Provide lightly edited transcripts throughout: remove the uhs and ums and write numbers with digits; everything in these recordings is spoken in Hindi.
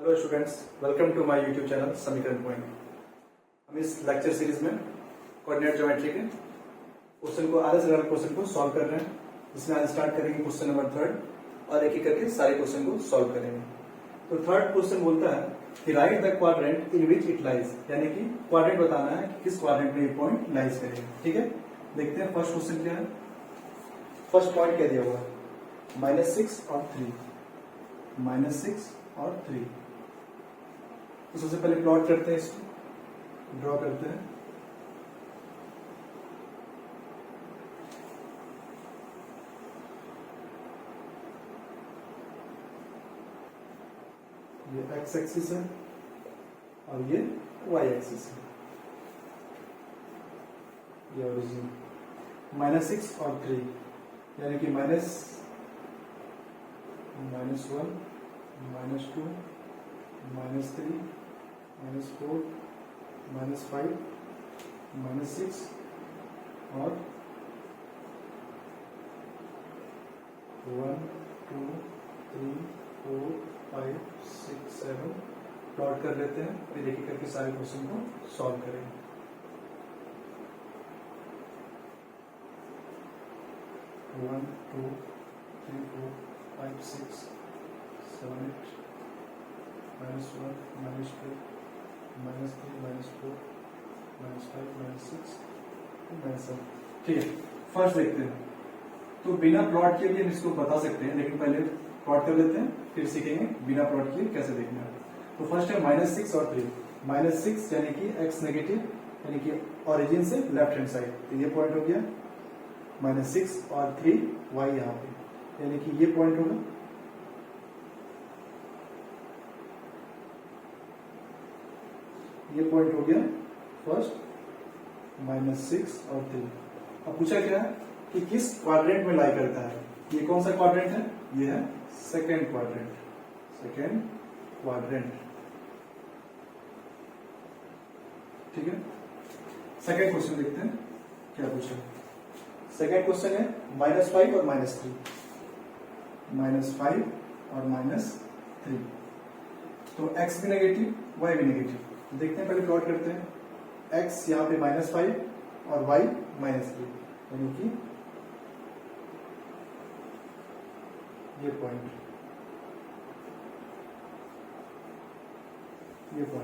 Hello students, welcome to my YouTube channel Samikaran point. हम इस लेक्चर सीरीज में कोऑर्डिनेट ज्योमेट्री के क्वेश्चन को आधे से ज्यादा क्वेश्चन को सॉल्व कर रहे हैं, जिसमें आज स्टार्ट करेंगे क्वेश्चन नंबर 3 और एक एक करके सारे क्वेश्चन को सॉल्व करेंगे। तो थर्ड क्वेश्चन बोलता है कि right the quadrant in which it lies, यानी कि क्वाड्रेंट बताना है कि किस क्वाड्रेंट में ये पॉइंट लाइज करेगा। ठीक है, देखते हैं फर्स्ट क्वेश्चन क्या है। फर्स्ट पॉइंट क्या दिया हुआ है, -6 और 3, -6 और 3। तो सबसे पहले प्लॉट करते हैं, इसको ड्रॉ करते हैं। ये एक्स एक्सिस है और ये वाई एक्सिस है, ये ओरिजिन। -6 और 3 यानी कि -1, -2, -3, -4, -5, -6 और 1, 2, 3, 4, 5, 6, 7 प्लॉट कर लेते हैं। फिर एक एक करके सारे क्वेश्चन को सॉल्व करेंगे। वन, 2, 3, 4, 5, 6, 7, 8, -1, -2, -3, -4, -5, -6, -7। ठीक है, फर्स्ट देखते हैं। तो बिना प्लॉट के भी हम इसको बता सकते हैं, लेकिन पहले प्लॉट कर लेते हैं, फिर सीखेंगे बिना प्लॉट किए कैसे देखना है। तो फर्स्ट है -6 और 3। -6 यानी कि एक्स नेगेटिव, यानी कि ओरिजिन से लेफ्ट हैंड साइड, तो ये पॉइंट हो गया -6 और 3 वाई यहाँ पे, यानी कि ये पॉइंट होगा। ये पॉइंट हो गया फर्स्ट, -6 और 3। अब पूछा क्या है कि किस क्वाड्रेंट में लाई करता है। ये कौन सा क्वाड्रेंट है, ये है सेकेंड क्वाड्रेंट। सेकेंड क्वाड्रेंट, ठीक है। सेकेंड क्वेश्चन देखते हैं क्या पूछा। सेकेंड क्वेश्चन है -5 और -3, -5 और -3। तो x भी नेगेटिव, y भी नेगेटिव। देखते हैं, पहले प्लॉट करते हैं। x यहाँ पे -5 और y -3, यानी कि ये पॉइंट,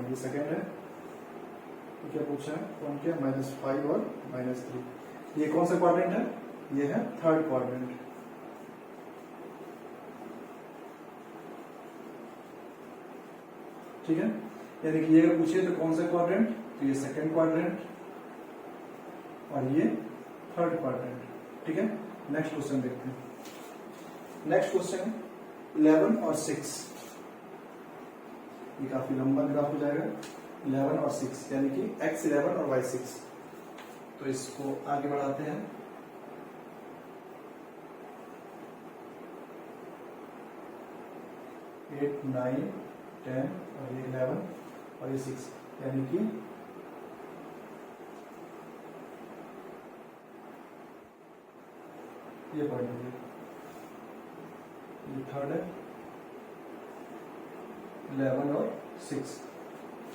ये सेकेंड है। तो क्या पूछा है, पॉइंट क्या, -5 और -3। ये कौन सा क्वाड्रेंट है, ये है थर्ड क्वाड्रेंट। ठीक है, यानी कि ये अगर पूछे तो कौन सा क्वाड्रेंट, तो ये सेकंड क्वाड्रेंट और ये थर्ड क्वाड्रेंट। ठीक है, नेक्स्ट क्वेश्चन देखते हैं। नेक्स्ट क्वेश्चन है 11 और 6। ये काफी लंबा ग्राफ हो जाएगा। 11 और 6 यानी कि x11 और y6। तो इसको आगे बढ़ाते हैं। एट, 9, 10 और ये 11 और ये 6, यानी कि ये पॉइंट हो गया। ये थर्ड है, 11 और 6।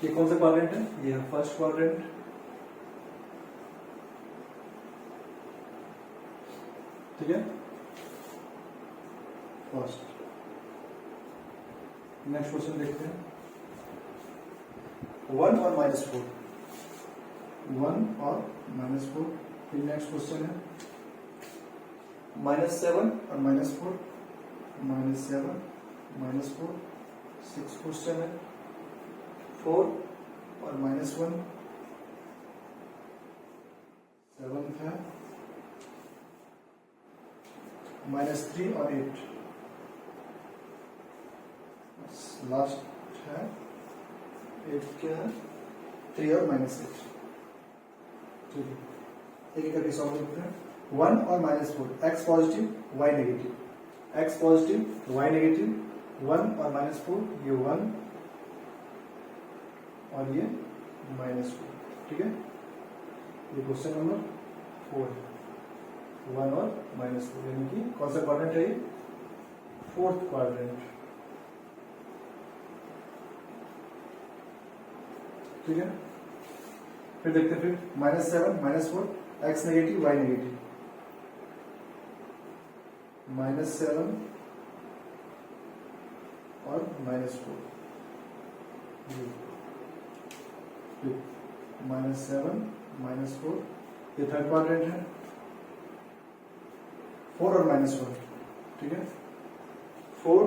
ये कौन सा क्वाड्रेंट है, ये है फर्स्ट क्वाड्रेंट। ठीक है, फर्स्ट। नेक्स्ट क्वेश्चन देखते हैं। 1 और -4, 1 और -4। फिर नेक्स्ट क्वेश्चन है -7 और -4, -7, -4। 6 क्वेश्चन है 4 और -1। 7 है -3 और 8। लास्ट है 8 क्या है, 3 और -8। ठीक है, एक एक करके सॉल्व करते हैं। 1 और -4, x positive y negative, x positive y negative. 1 और -4, ये 1 और ये -4। ठीक है, ये क्वेश्चन नंबर 4 है। 1 और -4, यानी कि कौन सा क्वाड्रेंट है ये, फोर्थ क्वाड्रेंट। ठीक है। फिर देखते हैं, फिर -7 -4, x नेगेटिव y नेगेटिव, -7 और -4, -7 -4, ये थर्ड क्वाड्रेंट है, 4 और -1, ठीक है, 4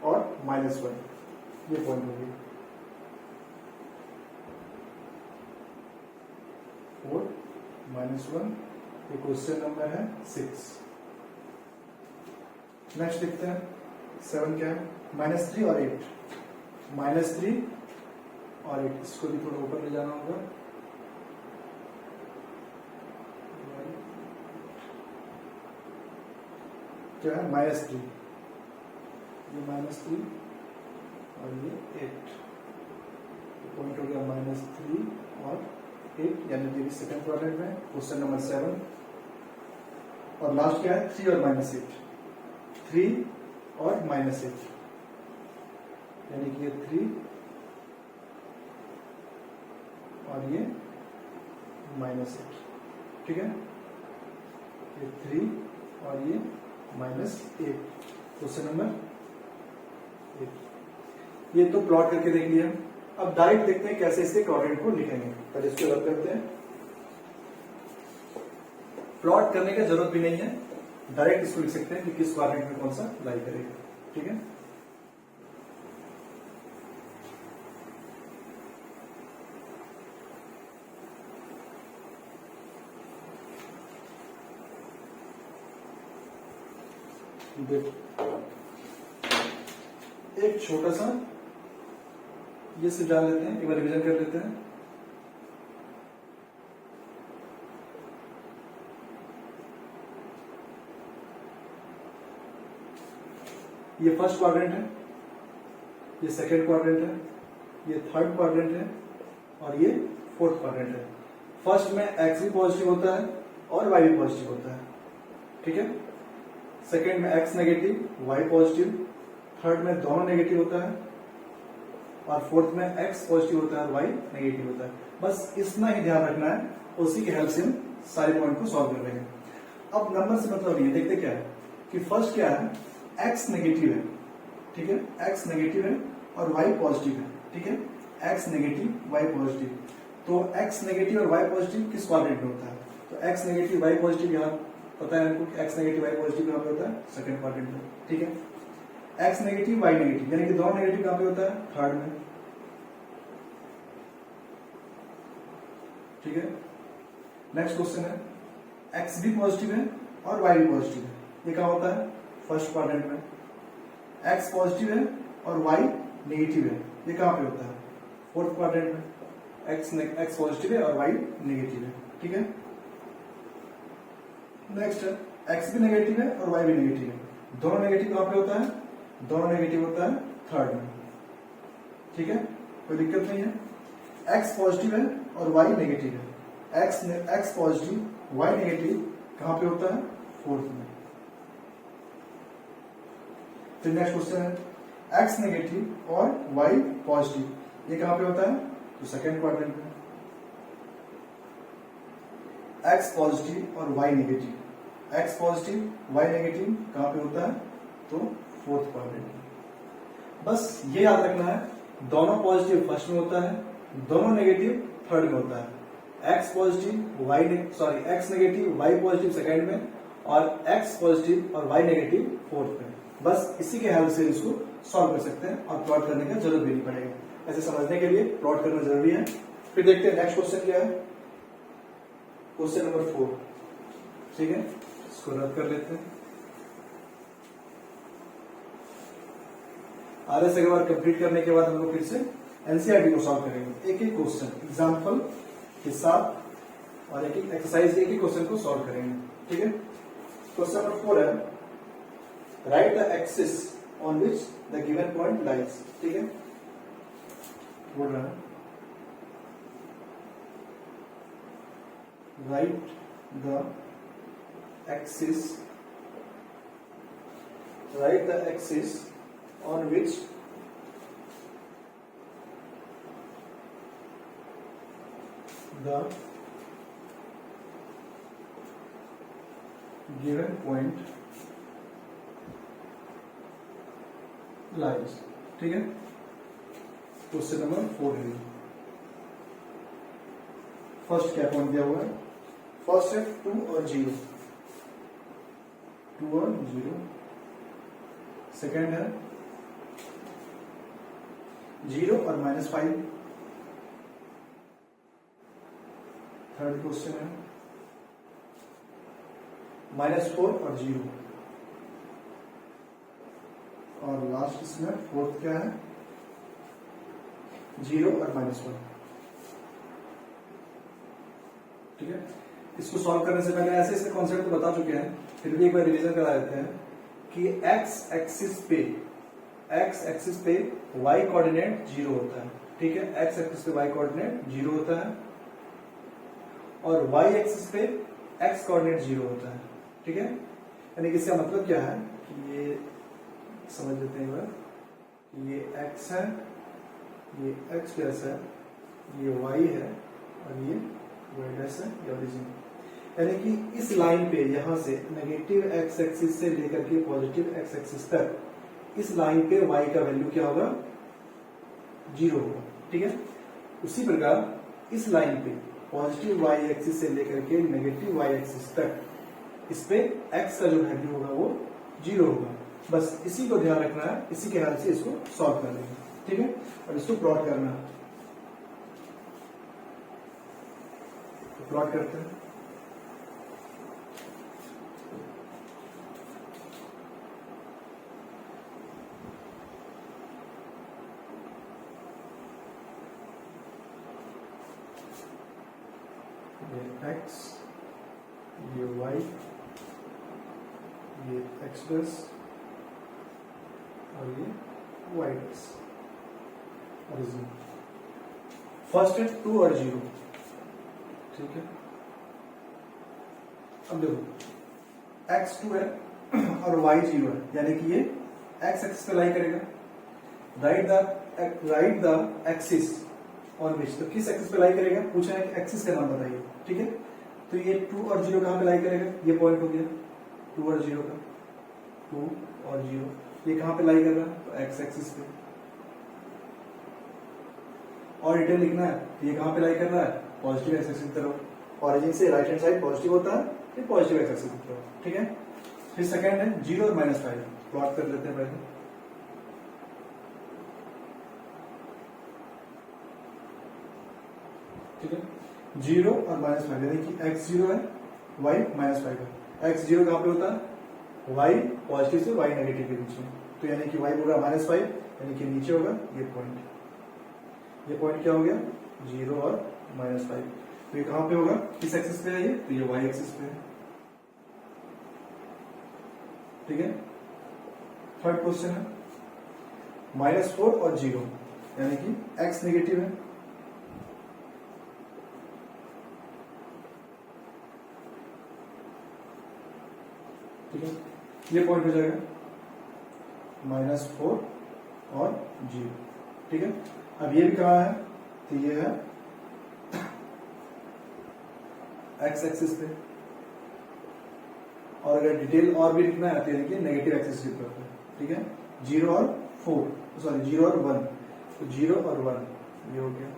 और -1, ये पॉइंट हो गई, 4 -1, ये क्वेश्चन नंबर है 6। नेक्स्ट देखते हैं 7 क्या है, -3 और 8, -3 और 8, इसको भी थोड़ा ऊपर ले जाना होगा, क्या है -3, ये -3 और ये 8, तो पॉइंट हो गया -3 और 8, यानी कि सेकंड क्वाड्रेंट में क्वेश्चन नंबर 7। और लास्ट क्या है, 3 और -8, 3 और -8, यानी कि ये 3 और ये -8, ठीक है, ये 3 और ये -8, क्वेश्चन नंबर 8। ये तो प्लॉट करके देख लिया। अब डायरेक्ट देखते हैं कैसे इसके क्वाड्रेंट को लिखेंगे। पहले इसको रब करते हैं। प्लॉट करने की जरूरत भी नहीं है, डायरेक्ट इसको लिख सकते हैं कि किस क्वाड्रेंट में कौन सा लाई करेगा, ठीक है। एक छोटा सा ये से जान लेते हैं, एक बार रिवीजन कर लेते हैं। ये फर्स्ट क्वाड्रेंट है, ये सेकंड क्वाड्रेंट है, ये थर्ड क्वाड्रेंट है और ये फोर्थ क्वाड्रेंट है। फर्स्ट में x भी पॉजिटिव होता है और y भी पॉजिटिव होता है, ठीक है। सेकंड में x negative y positive, third में दोनों नेगेटिव होता है और फोर्थ में x पॉजिटिव होता है और y नेगेटिव होता है। बस इतना ही ध्यान रखना है, उसी की हेल्प से हम सारे पॉइंट को सॉल्व कर रहे हैं। अब नंबर से मतलब ये देखते क्या है कि फर्स्ट क्या है, x नेगेटिव है, ठीक है, x नेगेटिव है और y पॉजिटिव है, ठीक है, x नेगेटिव y पॉजिटिव। तो x नेगेटिव और y पॉजिटिव किस क्वाड्रेंट में होता है, तो x नेगेटिव y पॉजिटिव यहाँ पता है हमको कि x नेगेटिव y पॉजिटिव कहाँ पे होता है, सेकंड क्वाड्रेंट में, ठीक है। x नेगेटिव y नेगेटिव यानी कि दोनों नेगेटिव कहाँ पे होता है, थर्ड में, ठीक है। नेक्स्ट क्वेश्चन है, x भी पॉजिटिव है और y भी पॉजिटिव है, ये कहाँ होता है, फर्स्ट क्वाड्रेंट में। x पॉजिटिव है और y नेगेटिव है, ये कहाँ पे होता है, फोर्थ क्वाड्रेंट में। x पॉजिटिव है और y नेगेटिव है, ठीक है। नेक्स्ट है, x भी नेगेटिव है और y भी नेगेटिव है, दोनों नेगेटिव कहाँ पे होता है, दोनों नेगेटिव होता है थर्ड में, ठीक है, कोई दिक्कत नहीं है। x पॉजिटिव है और y नेगेटिव है, x पॉजिटिव y नेगेटिव कहाँ पे होता है, फोर्थ में। फिर नेक्स्ट क्वेश्चन है, x नेगेटिव और y पॉजिटिव, ये कहाँ पे होता है, तो सेकेंड क्वाड्रेंट में। x पॉजिटिव और y negative, x positive y negative कहाँ पे होता है, तो फोर्थ क्वाड्रेंट में। बस ये याद रखना है, दोनों पॉजिटिव फर्स्ट में होता है, दोनों नेगेटिव थर्ड में होता है। x positive x negative y positive second में और x पॉजिटिव और y नेगेटिव फोर्थ में। बस इसी के हेल्प से इसको सॉल्व कर सकते हैं और प्लॉट करने का जरूरत भी नहीं पड़ेगा। ऐसे समझने के लिए प्लॉट करना जरूरी है। फिर देखते हैं नेक्स्ट क्वेश्चन क्या है, क्वेश्चन नंबर 4, ठीक है, इसको रद्द कर लेते हैं। RS एक बार कंप्लीट करने के बाद हम लोग फिर से एनसीईआरटी को सॉल्व करेंगे, एक एक क्वेश्चन एग्जाम्पल के साथ और एक एक एक्सरसाइज एक एक क्वेश्चन को सॉल्व करेंगे, ठीक है। क्वेश्चन नंबर 4 है, right the axis on which the given point lies, ठीक है, बोल रहा है right the axis on which the given point lies. ठीक है, क्वेश्चन नंबर 4 है। फर्स्ट क्या पॉइंट दिया हुआ है? फर्स्ट है 2 और 0, 2 और 0। सेकेंड है 0 और -5। थर्ड क्वेश्चन है -4 और 0। और लास्ट इसमें फोर्थ क्या है? 0 और -1। ठीक है, इसको सॉल्व करने से पहले ऐसे इसके कॉन्सेप्ट तो बता चुके हैं, फिर भी एक बार रिवीजन करा देते हैं कि एक्स एक्सिस पे y कोऑर्डिनेट 0 होता है। ठीक है, एक्स एक्सिस पे y कोऑर्डिनेट 0 होता है और y एक्सिस पे x कोऑर्डिनेट 0 होता है। ठीक है, यानी कि इसका मतलब क्या है कि ये समझ लेते हैं बार, ये x है, ये x प्लस है, ये y है और ये y डैश है, ये ओरिजिन। यानी कि इस लाइन पे यहां से नेगेटिव x एक्सिस से लेकर के पॉजिटिव x एक्सिस तक इस लाइन पे y का वैल्यू क्या होगा? 0 होगा। ठीक है, उसी प्रकार इस लाइन पे पॉजिटिव y एक्सिस से लेकर के नेगेटिव y एक्सिस तक इस पे x का जो वैल्यू होगा वो 0 होगा। बस इसी को ध्यान रखना है, इसी के ख्याल से इसको सॉल्व कर लेंगे। ठीक है, और इसको प्लॉट करना है, तो प्लॉट करते हैं। ये x, ये y, ये x प्लस और ये y प्लस ओरिजिन। फर्स्ट है 2 और 0। ठीक है, अब देखो x 2 है और y 0 है, यानी कि ये x एक्सिस पे लाई करेगा। Right the axis on which, तो किस एक्सिस पे लाई करेगा? पूछा है कि एक्सिस का नाम बताइए। ठीक है, तो ये 2 और 0 कहां पे लाई करेगा? ये पॉइंट हो गया 2 और 0 का, 2 और 0। ये कहां पे लाई कर रहा है? तो एक्स एक्सिस पे। और डिटेल लिखना है, तो ये कहां पे लाई कर रहा है? पॉजिटिव एक्स एक्सिस की तरफ। ऑरिजिन से राइट हैंड साइड पॉजिटिव होता है, फिर पॉजिटिव एक्स एक्सिस की तरफ। ठीक है, फिर सेकंड है 0 और -5। प्लॉट कर लेते हैं पहले। ठीक है, 0 और -5, यानी कि x 0 है, y -5 है। x 0 कहां पे होता है? y पॉजिटिव से y नेगेटिव के बीच में, तो यानी कि y होगा -5, यानी कि नीचे होगा ये पॉइंट। ये पॉइंट क्या हो गया? 0 और -5। तो ये कहां पे होगा? किस एक्सिस पे है ये? तो ये y एक्सिस पे है। ठीक है, थर्ड क्वेश्चन है -4 और 0, यानी कि x नेगेटिव है, ठीक है, ये पॉइंट हो जाएगा -4 और 0। ठीक है, अब ये भी कहा है, तो ये है x एक्सिस पे, और अगर डिटेल और भी लिखना है तो यानी कि नेगेटिव एक्सिस की तरफ है। ठीक है, 0 और 4, सॉरी 0 और 1, तो 0 और 1 ये हो गया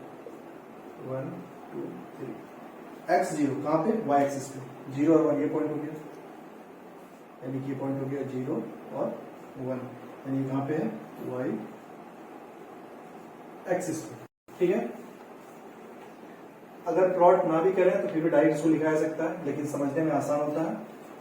1 2 3। x 0 कहां पे? y एक्सिस पे, 0 और 1 ये पॉइंट हो गया, यानी कि ये पॉइंट हो गया 0 और 1, यानी कहां पे है? y एक्सिस पे। ठीक है, अगर प्लॉट ना भी करें तो फिर भी डायरेक्ट इसको लिखा जा सकता है, लेकिन समझने में आसान होता है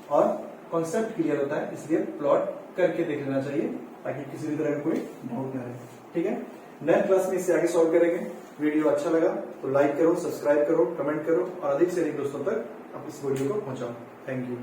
और कॉन्सेप्ट क्लियर होता है, इसलिए प्लॉट करके देख लेना चाहिए ताकि किसी भी तरह का कोई डाउट ना रहे। ठीक है, नेक्स्ट क्लास में इससे आगे सॉल्व करेंगे। वीडियो अच्छा लगा तो लाइक करो, सब्सक्राइब करो, कमेंट करो और अधिक से अधिक दोस्तों तक आप इस वीडियो को पहुंचाओ। Thank you.